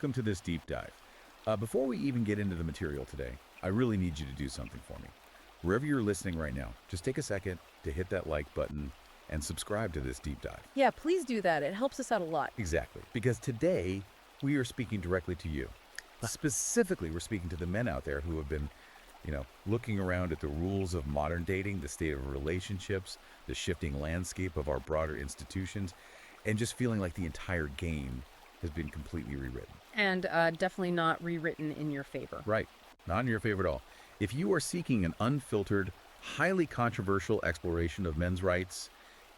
welcome to this deep dive. Before we even get into the material today, I really need you to do something for me. Wherever you're listening right now, just take a second to hit that like button and subscribe to this deep dive. Yeah, please do that. It helps us out a lot. Exactly, because today we are speaking directly to you. Specifically, we're speaking to the men out there who have been, looking around at the rules of modern dating, the state of relationships, the shifting landscape of our broader institutions, and just feeling like the entire game has been completely rewritten. And definitely not rewritten in your favor. Right. Not in your favor at all. If you are seeking an unfiltered, highly controversial exploration of men's rights,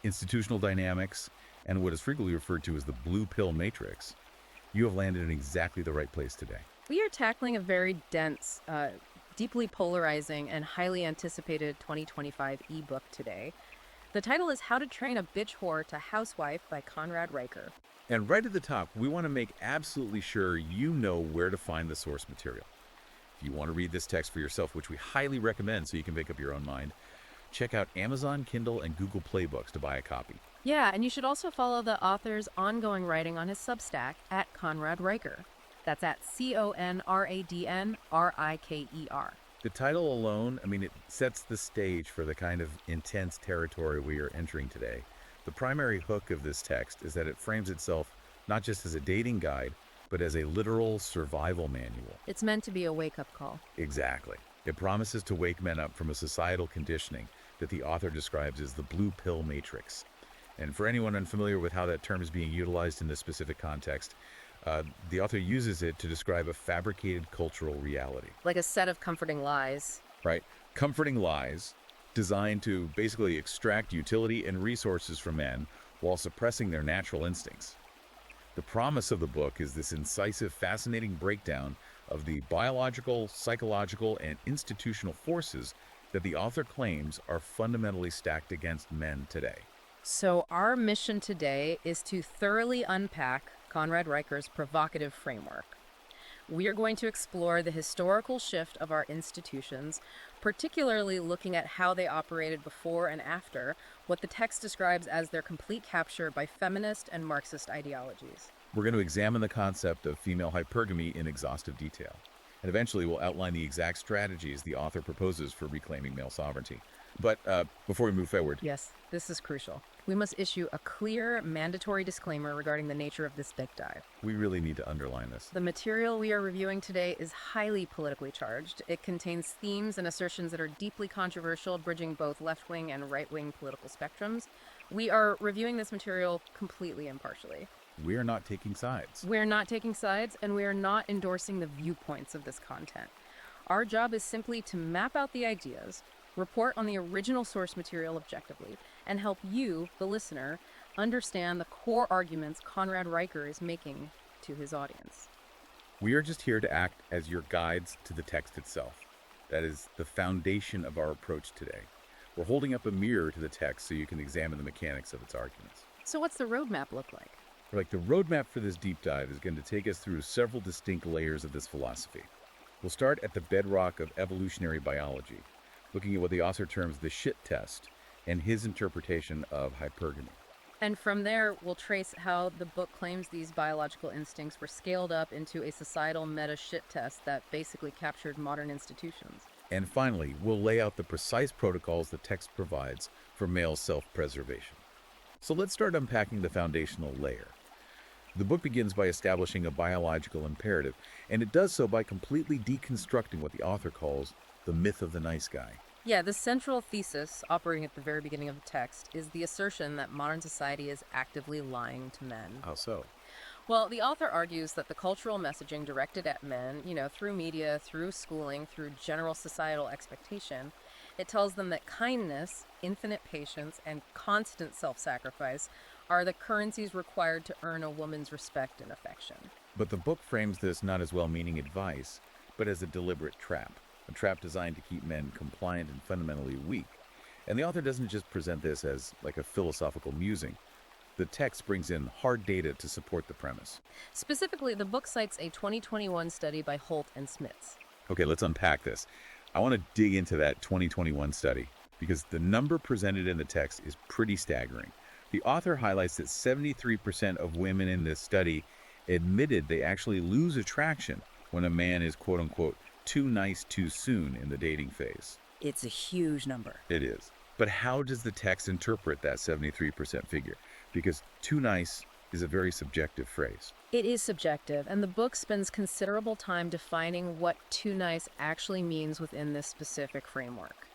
institutional dynamics, and what is frequently referred to as the blue pill matrix, you have landed in exactly the right place today. We are tackling a very dense, deeply polarizing, and highly anticipated 2025 ebook today. The title is How to Train a Bitch Whore to Housewife by Conrad Riker. And right at the top, we want to make absolutely sure you know where to find the source material. If you want to read this text for yourself, which we highly recommend so you can make up your own mind, check out Amazon, Kindle, and Google Play Books to buy a copy. Yeah, and you should also follow the author's ongoing writing on his Substack at Conrad Riker. That's at ConradNriker. The title alone, it sets the stage for the kind of intense territory we are entering today. The primary hook of this text is that it frames itself not just as a dating guide, but as a literal survival manual. It's meant to be a wake-up call. Exactly. It promises to wake men up from a societal conditioning that the author describes as the blue pill matrix. And for anyone unfamiliar with how that term is being utilized in this specific context, the author uses it to describe a fabricated cultural reality. Like a set of comforting lies. Right. Comforting lies designed to basically extract utility and resources from men while suppressing their natural instincts. The promise of the book is this incisive, fascinating breakdown of the biological, psychological, and institutional forces that the author claims are fundamentally stacked against men today. So our mission today is to thoroughly unpack Conrad Riker's provocative framework. We are going to explore the historical shift of our institutions, particularly looking at how they operated before and after what the text describes as their complete capture by feminist and Marxist ideologies. We're going to examine the concept of female hypergamy in exhaustive detail, and eventually we'll outline the exact strategies the author proposes for reclaiming male sovereignty. But before we move forward... Yes, this is crucial. We must issue a clear, mandatory disclaimer regarding the nature of this big dive. We really need to underline this. The material we are reviewing today is highly politically charged. It contains themes and assertions that are deeply controversial, bridging both left-wing and right-wing political spectrums. We are reviewing this material completely impartially. We are not taking sides. We're not taking sides, and we are not endorsing the viewpoints of this content. Our job is simply to map out the ideas, report on the original source material objectively, and help you, the listener, understand the core arguments Conrad Riker is making to his audience. We are just here to act as your guides to the text itself. That is the foundation of our approach today. We're holding up a mirror to the text so you can examine the mechanics of its arguments. So what's the roadmap look like? The roadmap for this deep dive is going to take us through several distinct layers of this philosophy. We'll start at the bedrock of evolutionary biology, looking at what the author terms the shit test and his interpretation of hypergamy. And from there, we'll trace how the book claims these biological instincts were scaled up into a societal meta shit test that basically captured modern institutions. And finally, we'll lay out the precise protocols the text provides for male self-preservation. So let's start unpacking the foundational layer. The book begins by establishing a biological imperative, and it does so by completely deconstructing what the author calls the myth of the nice guy. Yeah, the central thesis, operating at the very beginning of the text, is the assertion that modern society is actively lying to men. How so? Well, the author argues that the cultural messaging directed at men, through media, through schooling, through general societal expectation, it tells them that kindness, infinite patience, and constant self-sacrifice are the currencies required to earn a woman's respect and affection. But the book frames this not as well-meaning advice, but as a deliberate trap. A trap designed to keep men compliant and fundamentally weak. And the author doesn't just present this as like a philosophical musing. The text brings in hard data to support the premise. Specifically, the book cites a 2021 study by Holt and Smits. Okay, let's unpack this. I want to dig into that 2021 study because the number presented in the text is pretty staggering. The author highlights that 73% of women in this study admitted they actually lose attraction when a man is quote-unquote too nice too soon in the dating phase. It's a huge number. It is. But how does the text interpret that 73% figure? Because too nice is a very subjective phrase. It is subjective, and the book spends considerable time defining what too nice actually means within this specific framework.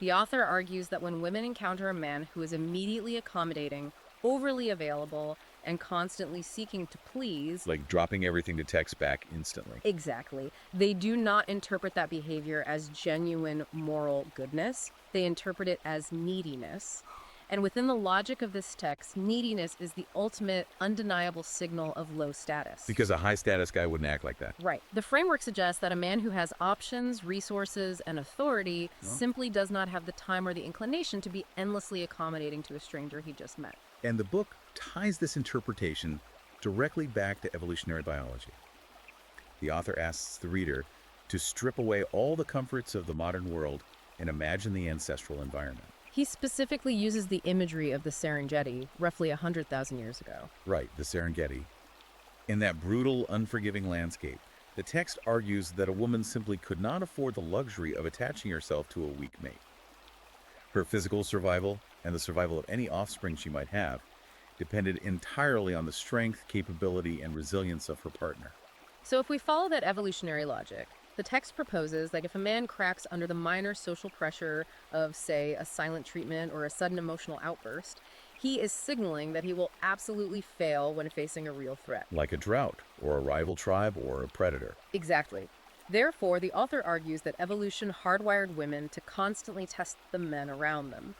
The author argues that when women encounter a man who is immediately accommodating, overly available, and constantly seeking to please, Like dropping everything to text back instantly. exactly, they do not interpret that behavior as genuine moral goodness. They interpret it as neediness. And within the logic of this text, neediness is the ultimate, undeniable signal of low status. Because a high-status guy wouldn't act like that. Right. The framework suggests that a man who has options, resources, and authority simply does not have the time or the inclination to be endlessly accommodating to a stranger he just met. And the book ties this interpretation directly back to evolutionary biology. The author asks the reader to strip away all the comforts of the modern world and imagine the ancestral environment. He specifically uses the imagery of the Serengeti, roughly 100,000 years ago. Right, the Serengeti. In that brutal, unforgiving landscape, the text argues that a woman simply could not afford the luxury of attaching herself to a weak mate. Her physical survival, and the survival of any offspring she might have, depended entirely on the strength, capability, and resilience of her partner. So if we follow that evolutionary logic, the text proposes that if a man cracks under the minor social pressure of, say, a silent treatment or a sudden emotional outburst, he is signaling that he will absolutely fail when facing a real threat. Like a drought, or a rival tribe, or a predator. Exactly. Therefore, the author argues that evolution hardwired women to constantly test the men around them.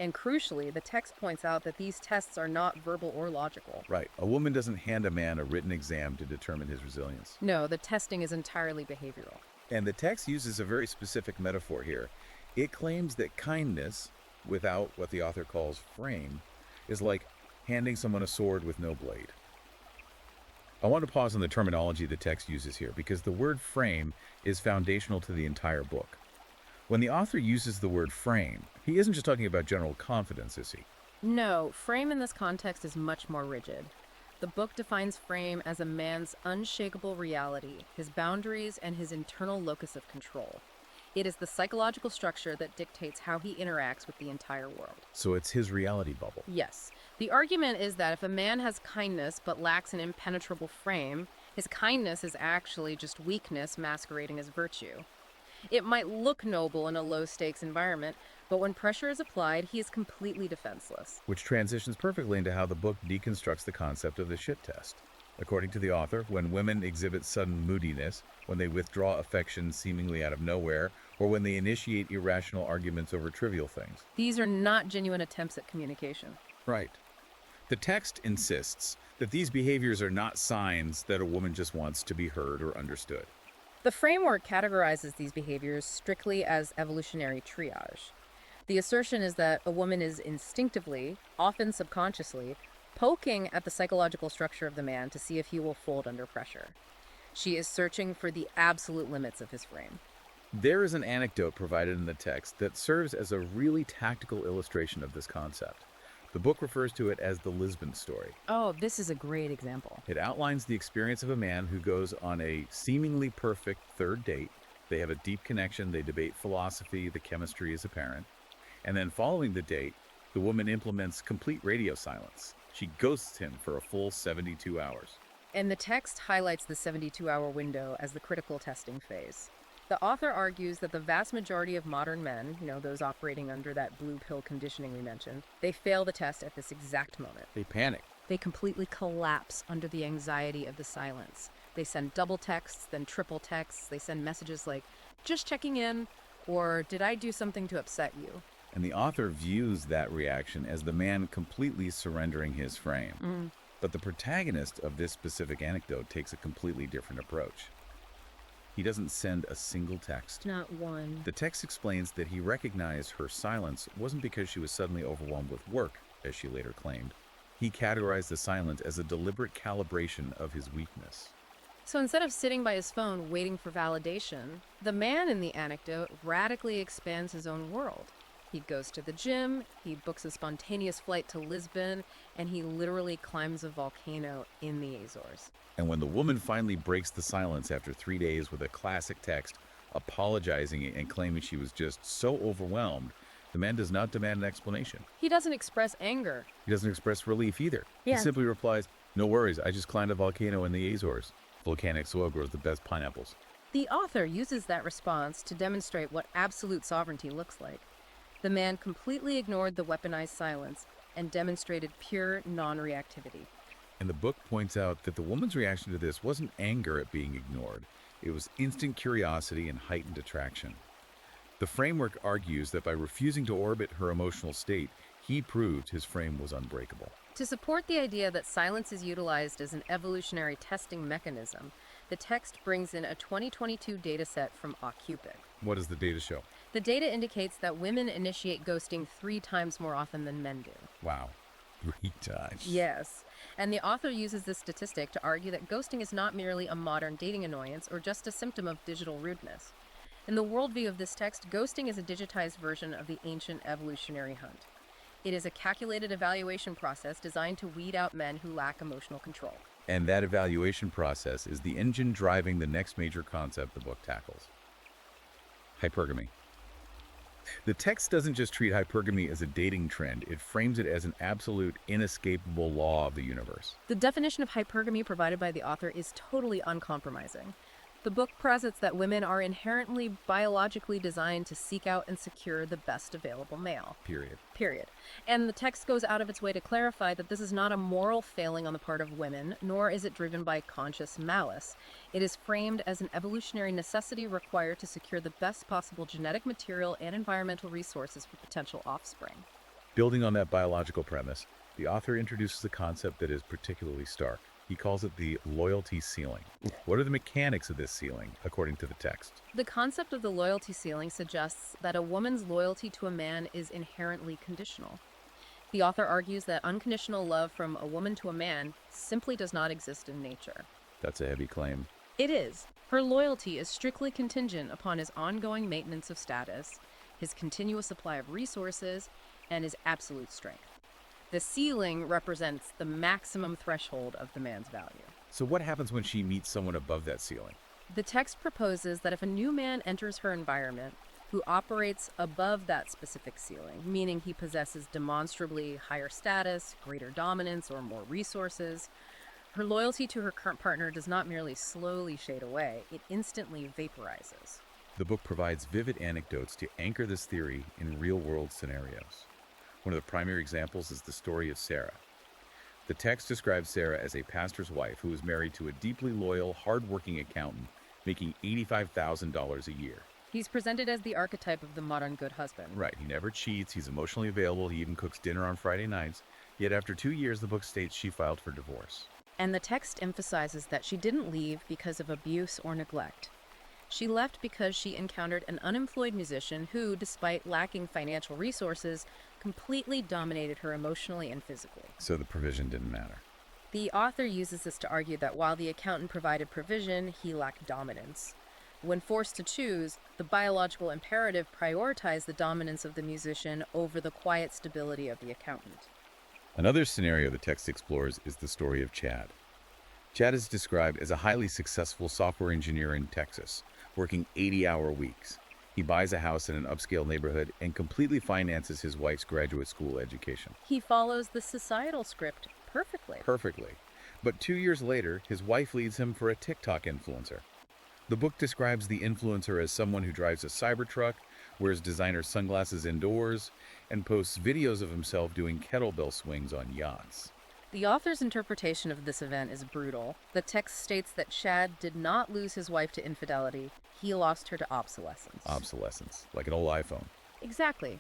And crucially, the text points out that these tests are not verbal or logical. Right, a woman doesn't hand a man a written exam to determine his resilience. No, the testing is entirely behavioral. And the text uses a very specific metaphor here. It claims that kindness, without what the author calls frame, is like handing someone a sword with no blade. I want to pause on the terminology the text uses here, because the word frame is foundational to the entire book. When the author uses the word frame, he isn't just talking about general confidence, is he? No, frame in this context is much more rigid. The book defines frame as a man's unshakable reality, his boundaries, and his internal locus of control. It is the psychological structure that dictates how he interacts with the entire world. So it's his reality bubble. Yes. The argument is that if a man has kindness but lacks an impenetrable frame, his kindness is actually just weakness masquerading as virtue. It might look noble in a low-stakes environment, but when pressure is applied, he is completely defenseless. Which transitions perfectly into how the book deconstructs the concept of the shit test. According to the author, when women exhibit sudden moodiness, when they withdraw affection seemingly out of nowhere, or when they initiate irrational arguments over trivial things. These are not genuine attempts at communication. Right. The text insists that these behaviors are not signs that a woman just wants to be heard or understood. The framework categorizes these behaviors strictly as evolutionary triage. The assertion is that a woman is instinctively, often subconsciously, poking at the psychological structure of the man to see if he will fold under pressure. She is searching for the absolute limits of his frame. There is an anecdote provided in the text that serves as a really tactical illustration of this concept. The book refers to it as the Lisbon story. Oh, this is a great example. It outlines the experience of a man who goes on a seemingly perfect third date. They have a deep connection, they debate philosophy, the chemistry is apparent. And then following the date, the woman implements complete radio silence. She ghosts him for a full 72 hours. And the text highlights the 72-hour window as the critical testing phase. The author argues that the vast majority of modern men, those operating under that blue pill conditioning we mentioned, they fail the test at this exact moment. They panic. They completely collapse under the anxiety of the silence. They send double texts, then triple texts. They send messages like, just checking in, or did I do something to upset you? And the author views that reaction as the man completely surrendering his frame. But the protagonist of this specific anecdote takes a completely different approach. He doesn't send a single text. Not one. The text explains that he recognized her silence wasn't because she was suddenly overwhelmed with work, as she later claimed. He categorized the silence as a deliberate calibration of his weakness. So instead of sitting by his phone waiting for validation, the man in the anecdote radically expands his own world. He goes to the gym, he books a spontaneous flight to Lisbon, and he literally climbs a volcano in the Azores. And when the woman finally breaks the silence after 3 days with a classic text apologizing and claiming she was just so overwhelmed, the man does not demand an explanation. He doesn't express anger. He doesn't express relief either. Yeah. He simply replies, "No worries, I just climbed a volcano in the Azores. Volcanic soil grows the best pineapples." The author uses that response to demonstrate what absolute sovereignty looks like. The man completely ignored the weaponized silence and demonstrated pure non-reactivity. And the book points out that the woman's reaction to this wasn't anger at being ignored. It was instant curiosity and heightened attraction. The framework argues that by refusing to orbit her emotional state, he proved his frame was unbreakable. To support the idea that silence is utilized as an evolutionary testing mechanism, the text brings in a 2022 dataset from Occupic. What does the data show? The data indicates that women initiate ghosting 3 times more often than men do. Wow, 3 times. Yes, and the author uses this statistic to argue that ghosting is not merely a modern dating annoyance or just a symptom of digital rudeness. In the worldview of this text, ghosting is a digitized version of the ancient evolutionary hunt. It is a calculated evaluation process designed to weed out men who lack emotional control. And that evaluation process is the engine driving the next major concept the book tackles: hypergamy. The text doesn't just treat hypergamy as a dating trend, it frames it as an absolute, inescapable law of the universe. The definition of hypergamy provided by the author is totally uncompromising. The book posits that women are inherently biologically designed to seek out and secure the best available male. Period. And the text goes out of its way to clarify that this is not a moral failing on the part of women, nor is it driven by conscious malice. It is framed as an evolutionary necessity required to secure the best possible genetic material and environmental resources for potential offspring. Building on that biological premise, the author introduces a concept that is particularly stark. He calls it the loyalty ceiling. What are the mechanics of this ceiling, according to the text? The concept of the loyalty ceiling suggests that a woman's loyalty to a man is inherently conditional. The author argues that unconditional love from a woman to a man simply does not exist in nature. That's a heavy claim. It is. Her loyalty is strictly contingent upon his ongoing maintenance of status, his continuous supply of resources, and his absolute strength. The ceiling represents the maximum threshold of the man's value. So what happens when she meets someone above that ceiling? The text proposes that if a new man enters her environment who operates above that specific ceiling, meaning he possesses demonstrably higher status, greater dominance, or more resources, her loyalty to her current partner does not merely slowly shade away, it instantly vaporizes. The book provides vivid anecdotes to anchor this theory in real-world scenarios. One of the primary examples is the story of Sarah. The text describes Sarah as a pastor's wife who is married to a deeply loyal, hard-working accountant making $85,000 a year. He's presented as the archetype of the modern good husband. Right, he never cheats, he's emotionally available, he even cooks dinner on Friday nights. Yet after 2 years, the book states she filed for divorce. And the text emphasizes that she didn't leave because of abuse or neglect. She left because she encountered an unemployed musician who, despite lacking financial resources, completely dominated her emotionally and physically. So the provision didn't matter. The author uses this to argue that while the accountant provided provision, he lacked dominance. When forced to choose, the biological imperative prioritized the dominance of the musician over the quiet stability of the accountant. Another scenario the text explores is the story of Chad. Chad is described as a highly successful software engineer in Texas, working 80-hour weeks. He buys a house in an upscale neighborhood and completely finances his wife's graduate school education. He follows the societal script perfectly. But 2 years later, his wife leaves him for a TikTok influencer. The book describes the influencer as someone who drives a Cybertruck, wears designer sunglasses indoors, and posts videos of himself doing kettlebell swings on yachts. The author's interpretation of this event is brutal. The text states that Chad did not lose his wife to infidelity, he lost her to obsolescence. Obsolescence, like an old iPhone. Exactly.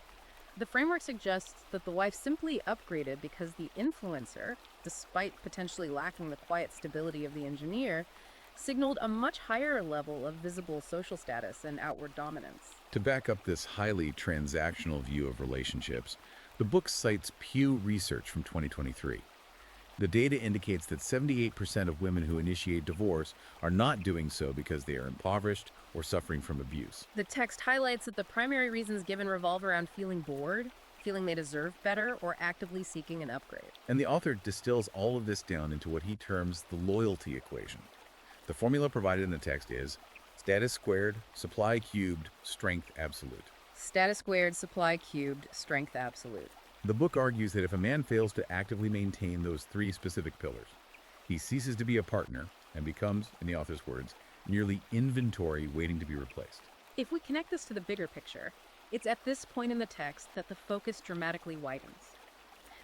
The framework suggests that the wife simply upgraded because the influencer, despite potentially lacking the quiet stability of the engineer, signaled a much higher level of visible social status and outward dominance. To back up this highly transactional view of relationships, the book cites Pew research from 2023. The data indicates that 78% of women who initiate divorce are not doing so because they are impoverished or suffering from abuse. The text highlights that the primary reasons given revolve around feeling bored, feeling they deserve better, or actively seeking an upgrade. And the author distills all of this down into what he terms the loyalty equation. The formula provided in the text is status squared, supply cubed, strength absolute. Status squared, supply cubed, strength absolute. The book argues that if a man fails to actively maintain those three specific pillars, he ceases to be a partner and becomes, in the author's words, merely inventory waiting to be replaced. If we connect this to the bigger picture, it's at this point in the text that the focus dramatically widens.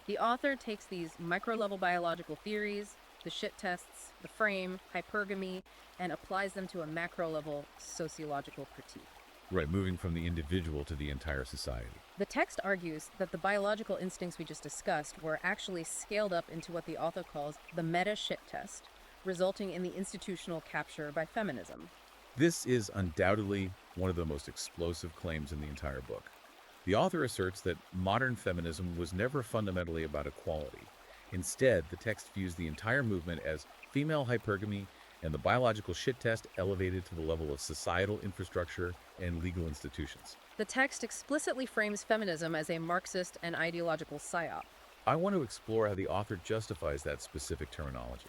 The author takes these micro-level biological theories, the shit tests, the frame, hypergamy, and applies them to a macro-level sociological critique. Right, moving from the individual to the entire society. The text argues that the biological instincts we just discussed were actually scaled up into what the author calls the meta shit test, resulting in the institutional capture by feminism. This is undoubtedly one of the most explosive claims in the entire book. The author asserts that modern feminism was never fundamentally about equality. Instead, the text views the entire movement as female hypergamy and the biological shit test elevated to the level of societal infrastructure and legal institutions. The text explicitly frames feminism as a Marxist and ideological psyop. I want to explore how the author justifies that specific terminology.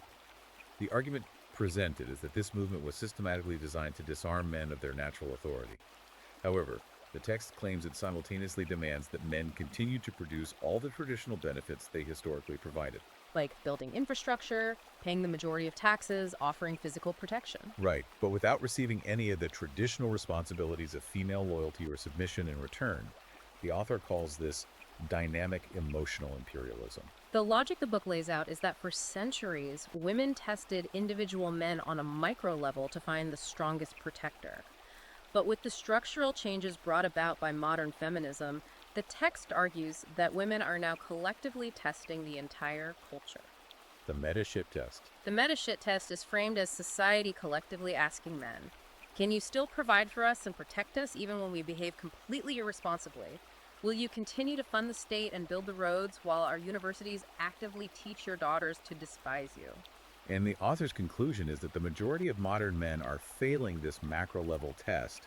The argument presented is that this movement was systematically designed to disarm men of their natural authority. However, the text claims it simultaneously demands that men continue to produce all the traditional benefits they historically provided. Like building infrastructure, paying the majority of taxes, offering physical protection. Right, but without receiving any of the traditional responsibilities of female loyalty or submission in return. The author calls this dynamic emotional imperialism. The logic the book lays out is that for centuries, women tested individual men on a micro level to find the strongest protector. But with the structural changes brought about by modern feminism, the text argues that women are now collectively testing the entire culture. The meta shit test. The meta shit test is framed as society collectively asking men, can you still provide for us and protect us even when we behave completely irresponsibly? Will you continue to fund the state and build the roads while our universities actively teach your daughters to despise you? And the author's conclusion is that the majority of modern men are failing this macro-level test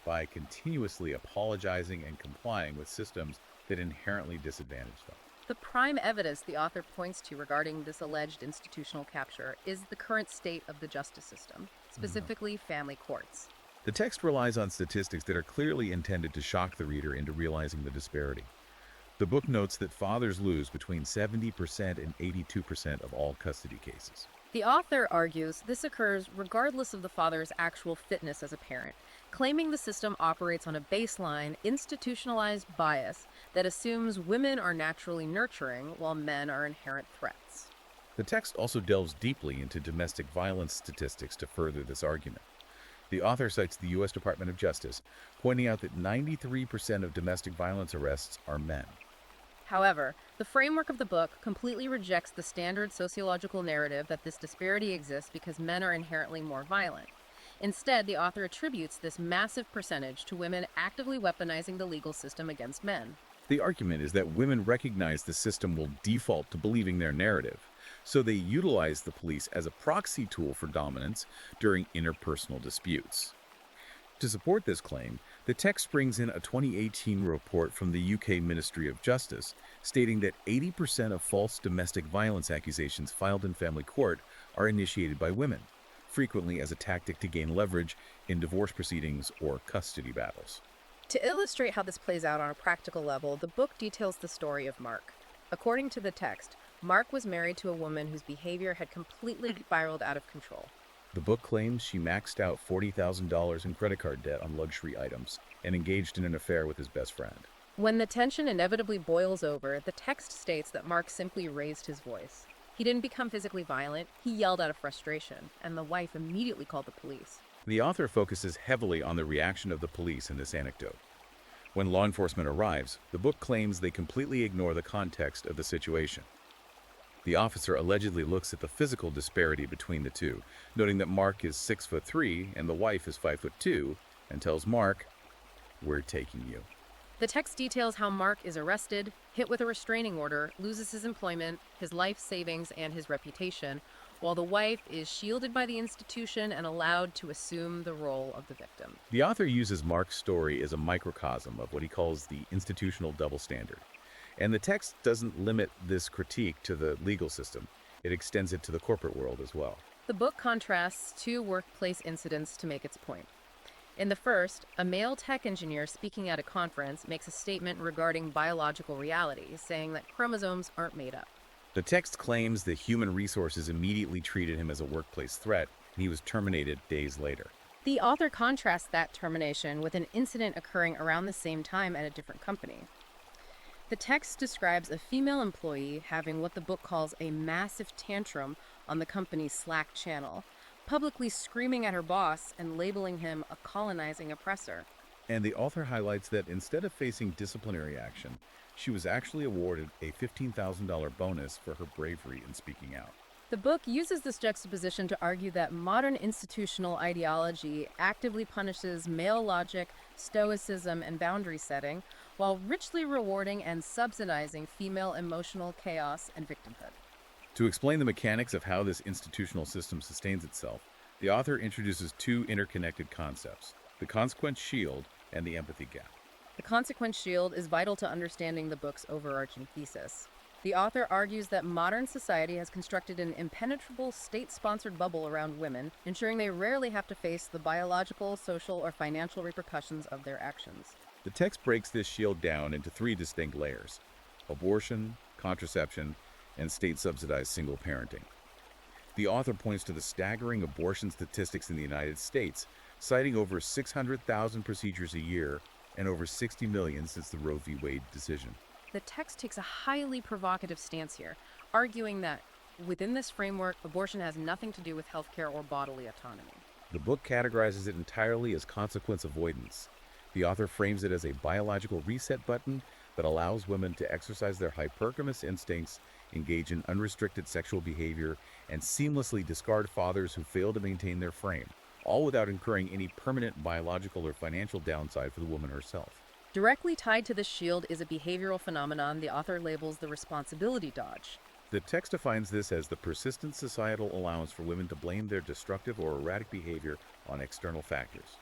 by continuously apologizing and complying with systems that inherently disadvantage them. The prime evidence the author points to regarding this alleged institutional capture is the current state of the justice system, specifically family courts. The text relies on statistics that are clearly intended to shock the reader into realizing the disparity. The book notes that fathers lose between 70% and 82% of all custody cases. The author argues this occurs regardless of the father's actual fitness as a parent, claiming the system operates on a baseline, institutionalized bias that assumes women are naturally nurturing while men are inherent threats. The text also delves deeply into domestic violence statistics to further this argument. The author cites the U.S. Department of Justice, pointing out that 93% of domestic violence arrests are men. However, the framework of the book completely rejects the standard sociological narrative that this disparity exists because men are inherently more violent. Instead, the author attributes this massive percentage to women actively weaponizing the legal system against men. The argument is that women recognize the system will default to believing their narrative, so they utilize the police as a proxy tool for dominance during interpersonal disputes. To support this claim, the text brings in a 2018 report from the UK Ministry of Justice, stating that 80% of false domestic violence accusations filed in family court are initiated by women, frequently as a tactic to gain leverage in divorce proceedings or custody battles. To illustrate how this plays out on a practical level, the book details the story of Mark. According to the text, Mark was married to a woman whose behavior had completely spiraled out of control. The book claims she maxed out $40,000 in credit card debt on luxury items and engaged in an affair with his best friend. When the tension inevitably boils over, the text states that Mark simply raised his voice. He didn't become physically violent, he yelled out of frustration, and the wife immediately called the police. The author focuses heavily on the reaction of the police in this anecdote. When law enforcement arrives, the book claims they completely ignore the context of the situation. The officer allegedly looks at the physical disparity between the two, noting that Mark is 6'3" and the wife is 5'2", and tells Mark, "We're taking you." The text details how Mark is arrested, hit with a restraining order, loses his employment, his life savings, and his reputation, while the wife is shielded by the institution and allowed to assume the role of the victim. The author uses Mark's story as a microcosm of what he calls the institutional double standard. And the text doesn't limit this critique to the legal system. It extends it to the corporate world as well. The book contrasts two workplace incidents to make its point. In the first, a male tech engineer speaking at a conference makes a statement regarding biological reality, saying that chromosomes aren't made up. The text claims that human resources immediately treated him as a workplace threat, and he was terminated days later. The author contrasts that termination with an incident occurring around the same time at a different company. The text describes a female employee having what the book calls a massive tantrum on the company's Slack channel, publicly screaming at her boss and labeling him a colonizing oppressor. And the author highlights that instead of facing disciplinary action, she was actually awarded a $15,000 bonus for her bravery in speaking out. The book uses this juxtaposition to argue that modern institutional ideology actively punishes male logic, stoicism, and boundary setting, while richly rewarding and subsidizing female emotional chaos and victimhood. To explain the mechanics of how this institutional system sustains itself, the author introduces two interconnected concepts: the consequence shield and the empathy gap. The consequence shield is vital to understanding the book's overarching thesis. The author argues that modern society has constructed an impenetrable state-sponsored bubble around women, ensuring they rarely have to face the biological, social, or financial repercussions of their actions. The text breaks this shield down into three distinct layers: abortion, contraception, and state-subsidized single parenting. The author points to the staggering abortion statistics in the United States, citing over 600,000 procedures a year and over 60 million since the Roe v. Wade decision. The text takes a highly provocative stance here, arguing that within this framework, abortion has nothing to do with healthcare or bodily autonomy. The book categorizes it entirely as consequence avoidance. The author frames it as a biological reset button that allows women to exercise their hypergamous instincts, engage in unrestricted sexual behavior, and seamlessly discard fathers who fail to maintain their frame, all without incurring any permanent biological or financial downside for the woman herself. Directly tied to this shield is a behavioral phenomenon the author labels the responsibility dodge. The text defines this as the persistent societal allowance for women to blame their destructive or erratic behavior on external factors.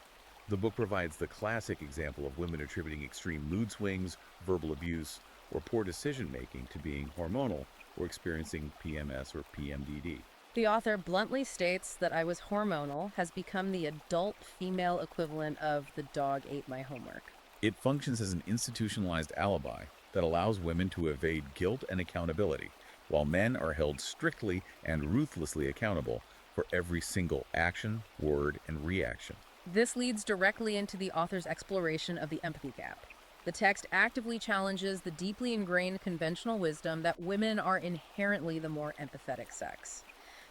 The book provides the classic example of women attributing extreme mood swings, verbal abuse, or poor decision-making to being hormonal or experiencing PMS or PMDD. The author bluntly states that "I was hormonal" has become the adult female equivalent of "the dog ate my homework." It functions as an institutionalized alibi that allows women to evade guilt and accountability, while men are held strictly and ruthlessly accountable for every single action, word, and reaction. This leads directly into the author's exploration of the empathy gap. The text actively challenges the deeply ingrained conventional wisdom that women are inherently the more empathetic sex.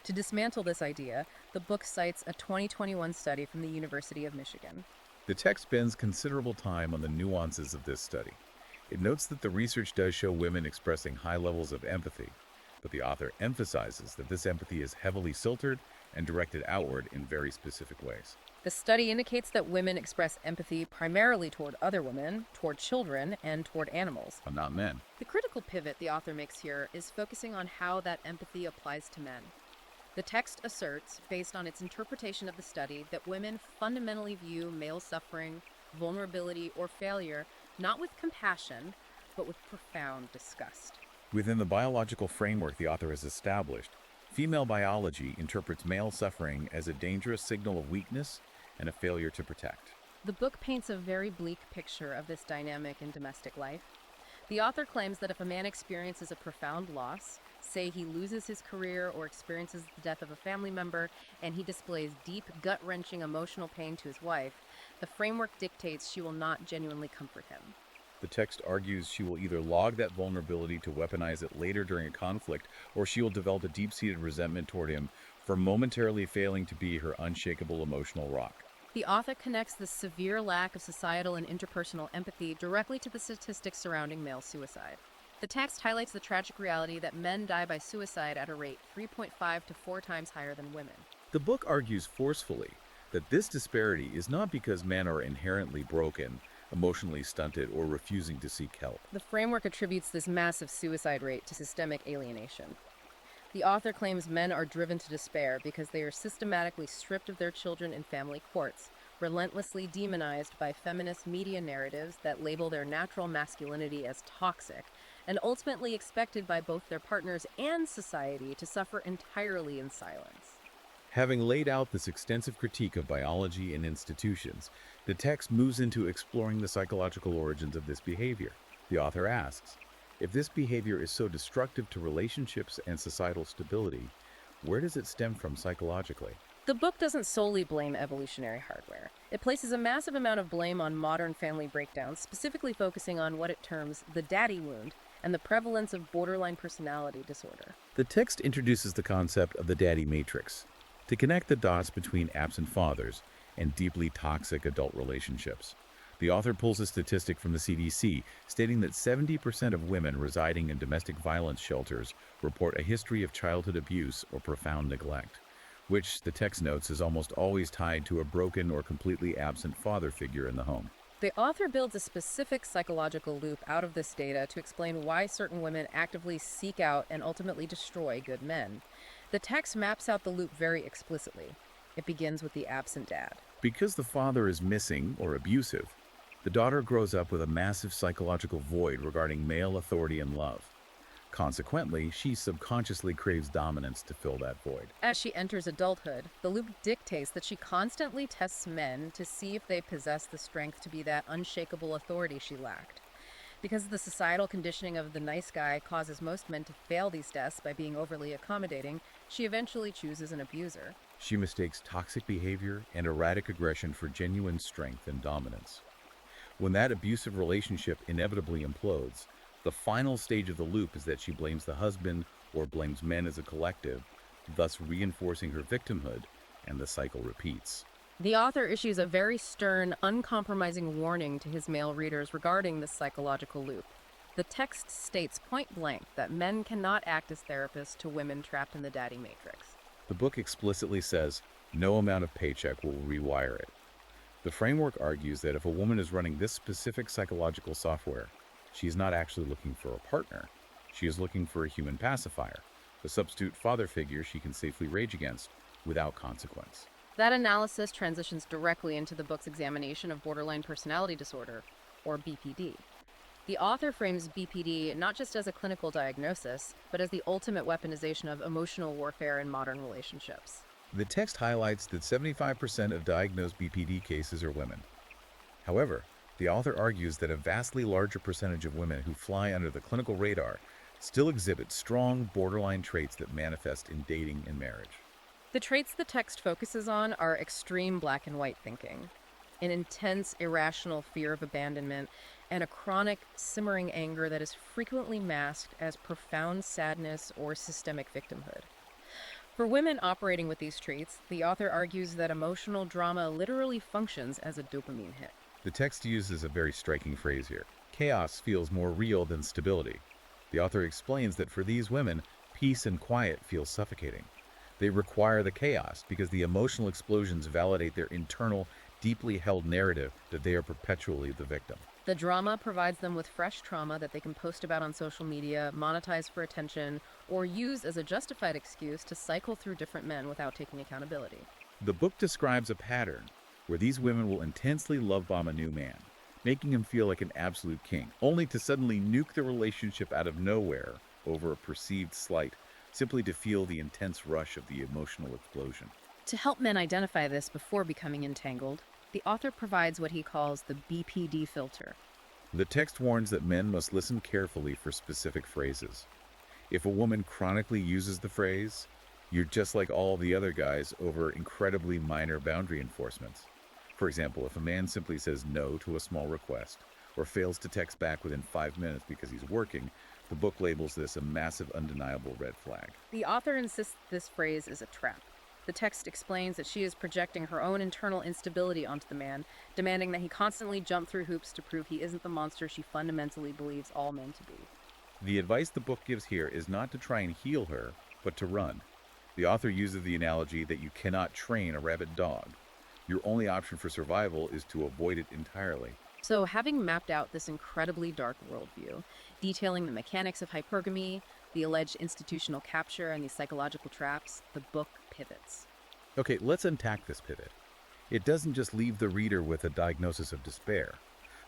To dismantle this idea, the book cites a 2021 study from the University of Michigan. The text spends considerable time on the nuances of this study. It notes that the research does show women expressing high levels of empathy, but the author emphasizes that this empathy is heavily filtered and directed outward in very specific ways. The study indicates that women express empathy primarily toward other women, toward children, and toward animals. But not men. The critical pivot the author makes here is focusing on how that empathy applies to men. The text asserts, based on its interpretation of the study, that women fundamentally view male suffering, vulnerability, or failure not with compassion, but with profound disgust. Within the biological framework the author has established, female biology interprets male suffering as a dangerous signal of weakness and a failure to protect. The book paints a very bleak picture of this dynamic in domestic life. The author claims that if a man experiences a profound loss, say he loses his career or experiences the death of a family member, and he displays deep, gut-wrenching emotional pain to his wife, the framework dictates she will not genuinely comfort him. The text argues she will either log that vulnerability to weaponize it later during a conflict, or she will develop a deep-seated resentment toward him for momentarily failing to be her unshakable emotional rock. The author connects the severe lack of societal and interpersonal empathy directly to the statistics surrounding male suicide. The text highlights the tragic reality that men die by suicide at a rate 3.5 to 4 times higher than women. The book argues forcefully that this disparity is not because men are inherently broken, emotionally stunted, or refusing to seek help. The framework attributes this massive suicide rate to systemic alienation. The author claims men are driven to despair because they are systematically stripped of their children in family courts, relentlessly demonized by feminist media narratives that label their natural masculinity as toxic, and ultimately expected by both their partners and society to suffer entirely in silence. Having laid out this extensive critique of biology and institutions, the text moves into exploring the psychological origins of this behavior. The author asks, if this behavior is so destructive to relationships and societal stability, where does it stem from psychologically? The book doesn't solely blame evolutionary hardware. It places a massive amount of blame on modern family breakdowns, specifically focusing on what it terms the daddy wound and the prevalence of borderline personality disorder. The text introduces the concept of the daddy matrix to connect the dots between absent fathers and deeply toxic adult relationships. The author pulls a statistic from the CDC stating that 70% of women residing in domestic violence shelters report a history of childhood abuse or profound neglect, which the text notes is almost always tied to a broken or completely absent father figure in the home. The author builds a specific psychological loop out of this data to explain why certain women actively seek out and ultimately destroy good men. The text maps out the loop very explicitly. It begins with the absent dad. Because the father is missing or abusive, the daughter grows up with a massive psychological void regarding male authority and love. Consequently, she subconsciously craves dominance to fill that void. As she enters adulthood, the loop dictates that she constantly tests men to see if they possess the strength to be that unshakable authority she lacked. Because the societal conditioning of the nice guy causes most men to fail these tests by being overly accommodating, she eventually chooses an abuser. She mistakes toxic behavior and erratic aggression for genuine strength and dominance. When that abusive relationship inevitably implodes, the final stage of the loop is that she blames the husband or blames men as a collective, thus reinforcing her victimhood, and the cycle repeats. The author issues a very stern, uncompromising warning to his male readers regarding this psychological loop. The text states point blank that men cannot act as therapists to women trapped in the daddy matrix. The book explicitly says no amount of paycheck will rewire it. The framework argues that if a woman is running this specific psychological software, she is not actually looking for a partner. She is looking for a human pacifier, a substitute father figure she can safely rage against without consequence. That analysis transitions directly into the book's examination of borderline personality disorder, or BPD. The author frames BPD not just as a clinical diagnosis, but as the ultimate weaponization of emotional warfare in modern relationships. The text highlights that 75% of diagnosed BPD cases are women. However, the author argues that a vastly larger percentage of women who fly under the clinical radar still exhibit strong borderline traits that manifest in dating and marriage. The traits the text focuses on are extreme black and white thinking, an intense, irrational fear of abandonment, and a chronic, simmering anger that is frequently masked as profound sadness or systemic victimhood. For women operating with these traits, the author argues that emotional drama literally functions as a dopamine hit. The text uses a very striking phrase here. Chaos feels more real than stability. The author explains that for these women, peace and quiet feel suffocating. They require the chaos because the emotional explosions validate their internal, deeply held narrative that they are perpetually the victim. The drama provides them with fresh trauma that they can post about on social media, monetize for attention, or use as a justified excuse to cycle through different men without taking accountability. The book describes a pattern where these women will intensely love bomb a new man, making him feel like an absolute king, only to suddenly nuke the relationship out of nowhere over a perceived slight, simply to feel the intense rush of the emotional explosion. To help men identify this before becoming entangled, the author provides what he calls the BPD filter. The text warns that men must listen carefully for specific phrases. If a woman chronically uses the phrase, "You're just like all the other guys," over incredibly minor boundary enforcements. For example, if a man simply says no to a small request, or fails to text back within 5 minutes because he's working, the book labels this a massive, undeniable red flag. The author insists this phrase is a trap. The text explains that she is projecting her own internal instability onto the man, demanding that he constantly jump through hoops to prove he isn't the monster she fundamentally believes all men to be. The advice the book gives here is not to try and heal her, but to run. The author uses the analogy that you cannot train a rabid dog. Your only option for survival is to avoid it entirely. So, having mapped out this incredibly dark worldview, detailing the mechanics of hypergamy, the alleged institutional capture, and the psychological traps, the book pivots. Okay, let's unpack this pivot. It doesn't just leave the reader with a diagnosis of despair.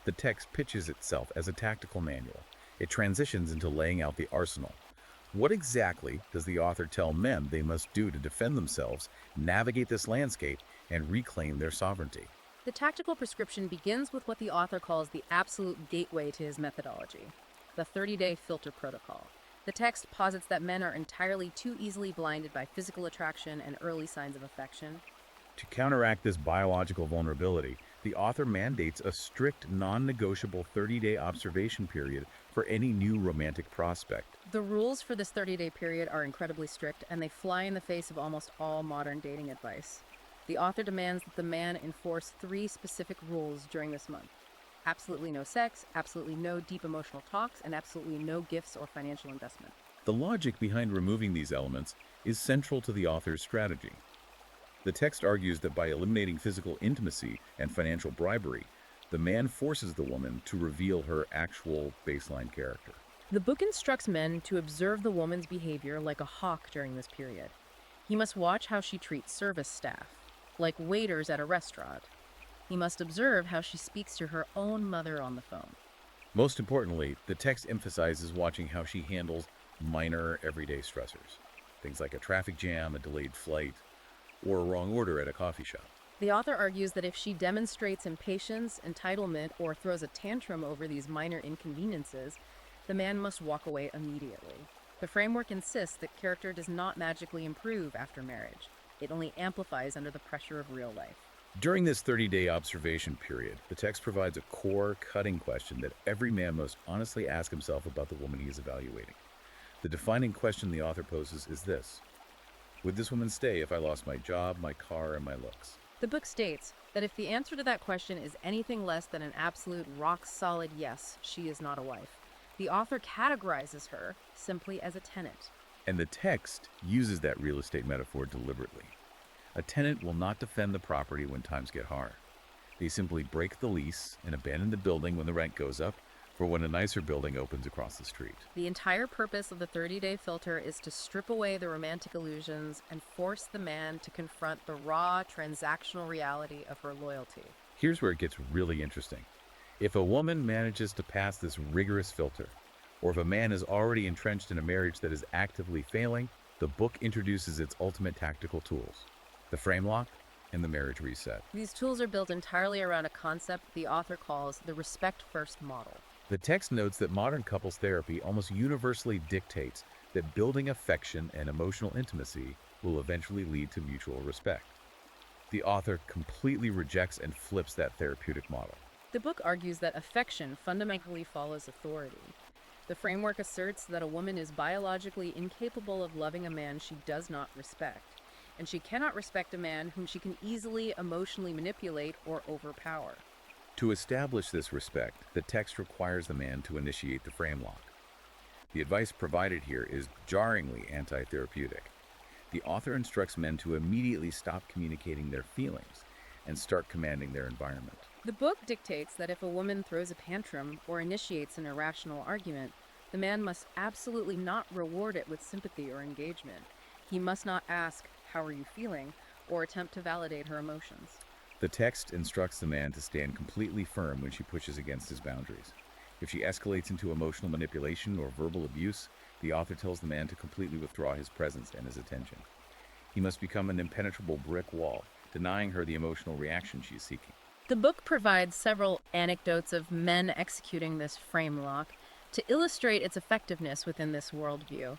The text pitches itself as a tactical manual. It transitions into laying out the arsenal. What exactly does the author tell men they must do to defend themselves, navigate this landscape, and reclaim their sovereignty? The tactical prescription begins with what the author calls the absolute gateway to his methodology, the 30-day filter protocol. The text posits that men are entirely too easily blinded by physical attraction and early signs of affection. To counteract this biological vulnerability, the author mandates a strict, non-negotiable 30-day observation period for any new romantic prospect. The rules for this 30-day period are incredibly strict, and they fly in the face of almost all modern dating advice. The author demands that the man enforce 3 specific rules during this month. Absolutely no sex, absolutely no deep emotional talks, and absolutely no gifts or financial investment. The logic behind removing these elements is central to the author's strategy. The text argues that by eliminating physical intimacy and financial bribery, the man forces the woman to reveal her actual baseline character. The book instructs men to observe the woman's behavior like a hawk during this period. He must watch how she treats service staff, like waiters at a restaurant. He must observe how she speaks to her own mother on the phone. Most importantly, the text emphasizes watching how she handles minor everyday stressors. Things like a traffic jam, a delayed flight, or a wrong order at a coffee shop. The author argues that if she demonstrates impatience, entitlement, or throws a tantrum over these minor inconveniences, the man must walk away immediately. The framework insists that character does not magically improve after marriage. It only amplifies under the pressure of real life. During this 30-day observation period, the text provides a core, cutting question that every man must honestly ask himself about the woman he is evaluating. The defining question the author poses is this: would this woman stay if I lost my job, my car, and my looks? The book states that if the answer to that question is anything less than an absolute rock-solid yes, she is not a wife. The author categorizes her simply as a tenant. And the text uses that real estate metaphor deliberately. A tenant will not defend the property when times get hard. They simply break the lease and abandon the building when the rent goes up, or when a nicer building opens across the street. The entire purpose of the 30-day filter is to strip away the romantic illusions and force the man to confront the raw, transactional reality of her loyalty. Here's where it gets really interesting. If a woman manages to pass this rigorous filter, or if a man is already entrenched in a marriage that is actively failing, the book introduces its ultimate tactical tools: the frame lock and the marriage reset. These tools are built entirely around a concept the author calls the respect-first model. The text notes that modern couples therapy almost universally dictates that building affection and emotional intimacy will eventually lead to mutual respect. The author completely rejects and flips that therapeutic model. The book argues that affection fundamentally follows authority. The framework asserts that a woman is biologically incapable of loving a man she does not respect, and she cannot respect a man whom she can easily emotionally manipulate or overpower. To establish this respect, the text requires the man to initiate the frame lock. The advice provided here is jarringly anti-therapeutic. The author instructs men to immediately stop communicating their feelings and start commanding their environment. The book dictates that if a woman throws a tantrum or initiates an irrational argument, the man must absolutely not reward it with sympathy or engagement. He must not ask, "How are you feeling?" or attempt to validate her emotions. The text instructs the man to stand completely firm when she pushes against his boundaries. If she escalates into emotional manipulation or verbal abuse, the author tells the man to completely withdraw his presence and his attention. He must become an impenetrable brick wall, denying her the emotional reaction she is seeking. The book provides several anecdotes of men executing this frame lock to illustrate its effectiveness within this worldview.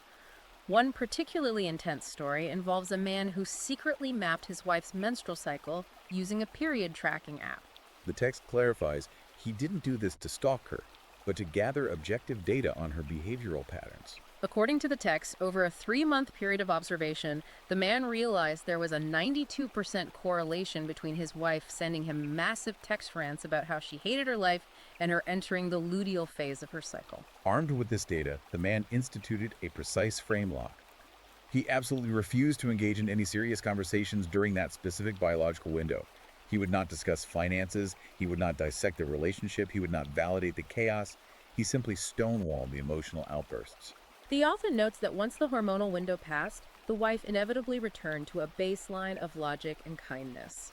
One particularly intense story involves a man who secretly mapped his wife's menstrual cycle using a period tracking app. The text clarifies he didn't do this to stalk her, but to gather objective data on her behavioral patterns. According to the text, over a 3-month period of observation, the man realized there was a 92% correlation between his wife sending him massive text rants about how she hated her life and her entering the luteal phase of her cycle. Armed with this data, the man instituted a precise frame lock. He absolutely refused to engage in any serious conversations during that specific biological window. He would not discuss finances, he would not dissect the relationship, he would not validate the chaos. He simply stonewalled the emotional outbursts. The author notes that once the hormonal window passed, the wife inevitably returned to a baseline of logic and kindness.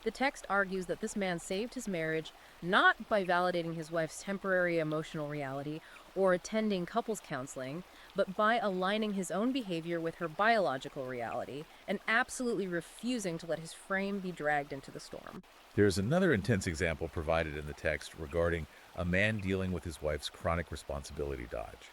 The text argues that this man saved his marriage not by validating his wife's temporary emotional reality or attending couples counseling, but by aligning his own behavior with her biological reality and absolutely refusing to let his frame be dragged into the storm. There is another intense example provided in the text regarding a man dealing with his wife's chronic responsibility dodge.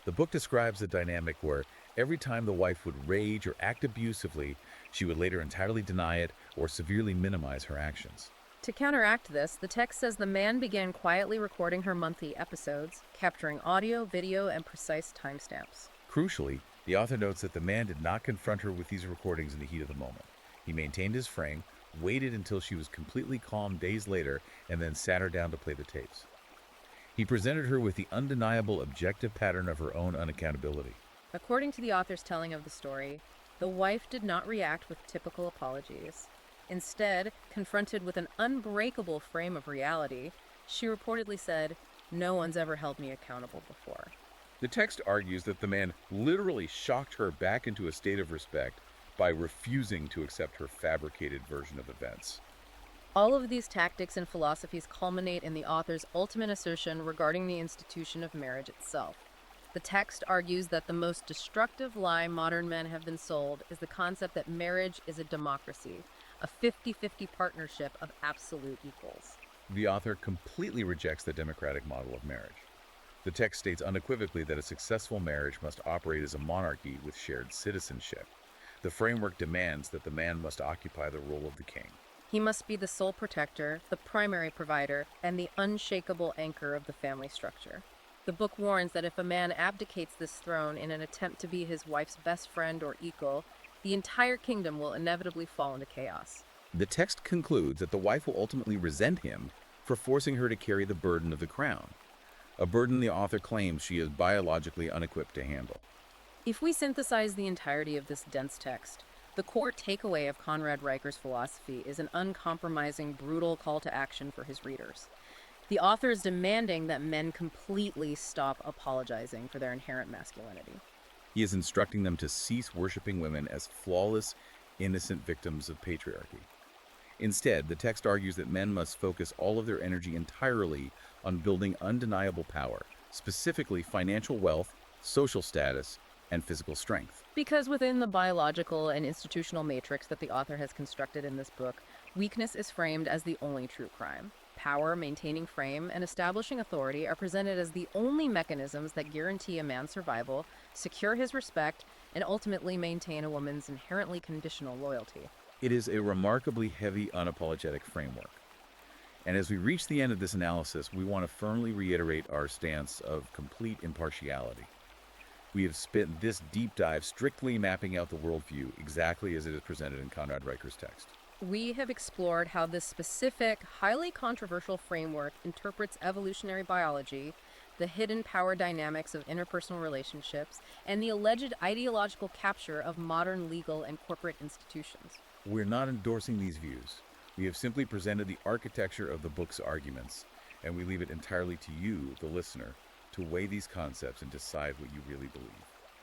The book describes a dynamic where every time the wife would rage or act abusively, she would later entirely deny it or severely minimize her actions. To counteract this, the text says the man began quietly recording her monthly episodes, capturing audio, video, and precise timestamps. Crucially, the author notes that the man did not confront her with these recordings in the heat of the moment. He maintained his frame, waited until she was completely calm days later, and then sat her down to play the tapes. He presented her with the undeniable objective pattern of her own unaccountability. According to the author's telling of the story, the wife did not react with typical apologies. Instead, confronted with an unbreakable frame of reality, she reportedly said, "No one's ever held me accountable before." The text argues that the man literally shocked her back into a state of respect by refusing to accept her fabricated version of events. All of these tactics and philosophies culminate in the author's ultimate assertion regarding the institution of marriage itself. The text argues that the most destructive lie modern men have been sold is the concept that marriage is a democracy, a 50-50 partnership of absolute equals. The author completely rejects the democratic model of marriage. The text states unequivocally that a successful marriage must operate as a monarchy with shared citizenship. The framework demands that the man must occupy the role of the king. He must be the sole protector, the primary provider, and the unshakable anchor of the family structure. The book warns that if a man abdicates this throne in an attempt to be his wife's best friend or equal, the entire kingdom will inevitably fall into chaos. The text concludes that the wife will ultimately resent him for forcing her to carry the burden of the crown, a burden the author claims she is biologically unequipped to handle. If we synthesize the entirety of this dense text, the core takeaway of Conrad Reicher's philosophy is an uncompromising, brutal call to action for his readers. The author is demanding that men completely stop apologizing for their inherent masculinity. He is instructing them to cease worshiping women as flawless, innocent victims of patriarchy. Instead, the text argues that men must focus all of their energy entirely on building undeniable power, specifically financial wealth, social status, and physical strength. Because within the biological and institutional matrix that the author has constructed in this book, weakness is framed as the only true crime. Power, maintaining frame, and establishing authority are presented as the only mechanisms that guarantee a man's survival, secure his respect, and ultimately maintain a woman's inherently conditional loyalty. It is a remarkably heavy, unapologetic framework. And as we reach the end of this analysis, we want to firmly reiterate our stance of complete impartiality. We have spent this deep dive strictly mapping out the worldview exactly as it is presented in Conrad Reicher's text. We have explored how this specific, highly controversial framework interprets evolutionary biology, the hidden power dynamics of interpersonal relationships, and the alleged ideological capture of modern legal and corporate institutions. We're not endorsing these views. We have simply presented the architecture of the book's arguments, and we leave it entirely to you, the listener, to weigh these concepts and decide what you really believe.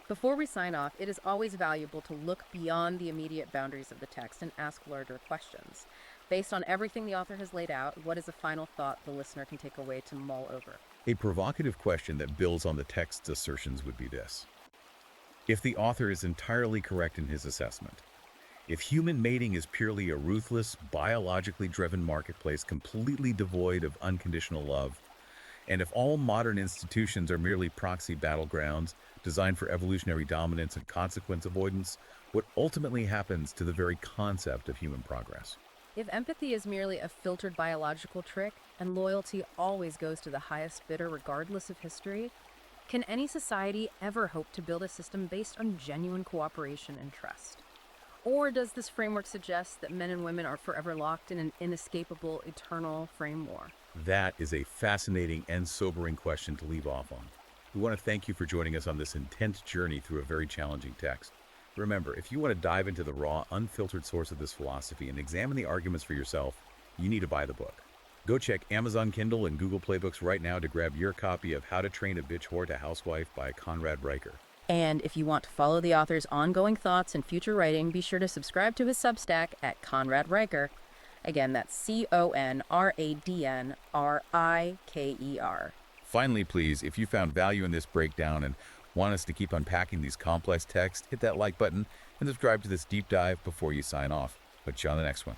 Before we sign off, it is always valuable to look beyond the immediate boundaries of the text and ask larger questions. Based on everything the author has laid out, what is a final thought the listener can take away to mull over? A provocative question that builds on the text's assertions would be this. If the author is entirely correct in his assessment, if human mating is purely a ruthless, biologically driven marketplace completely devoid of unconditional love, and if all modern institutions are merely proxy battlegrounds designed for evolutionary dominance and consequence avoidance, what ultimately happens to the very concept of human progress? If empathy is merely a filtered biological trick, and loyalty always goes to the highest bidder regardless of history, can any society ever hope to build a system based on genuine cooperation and trust? Or does this framework suggest that men and women are forever locked in an inescapable, eternal frame war? That is a fascinating and sobering question to leave off on. We want to thank you for joining us on this intense journey through a very challenging text. Remember, if you want to dive into the raw, unfiltered source of this philosophy and examine the arguments for yourself, you need to buy the book. Go check Amazon Kindle and Google Playbooks right now to grab your copy of How to Train a Bitch Whore to Housewife by Conrad Riker. And if you want to follow the author's ongoing thoughts and future writing, be sure to subscribe to his Substack at Conrad Riker. Again, that's ConradNriker. Finally, please, if you found value in this breakdown and want us to keep unpacking these complex texts, hit that like button and subscribe to this deep dive before you sign off. Put you on the next one.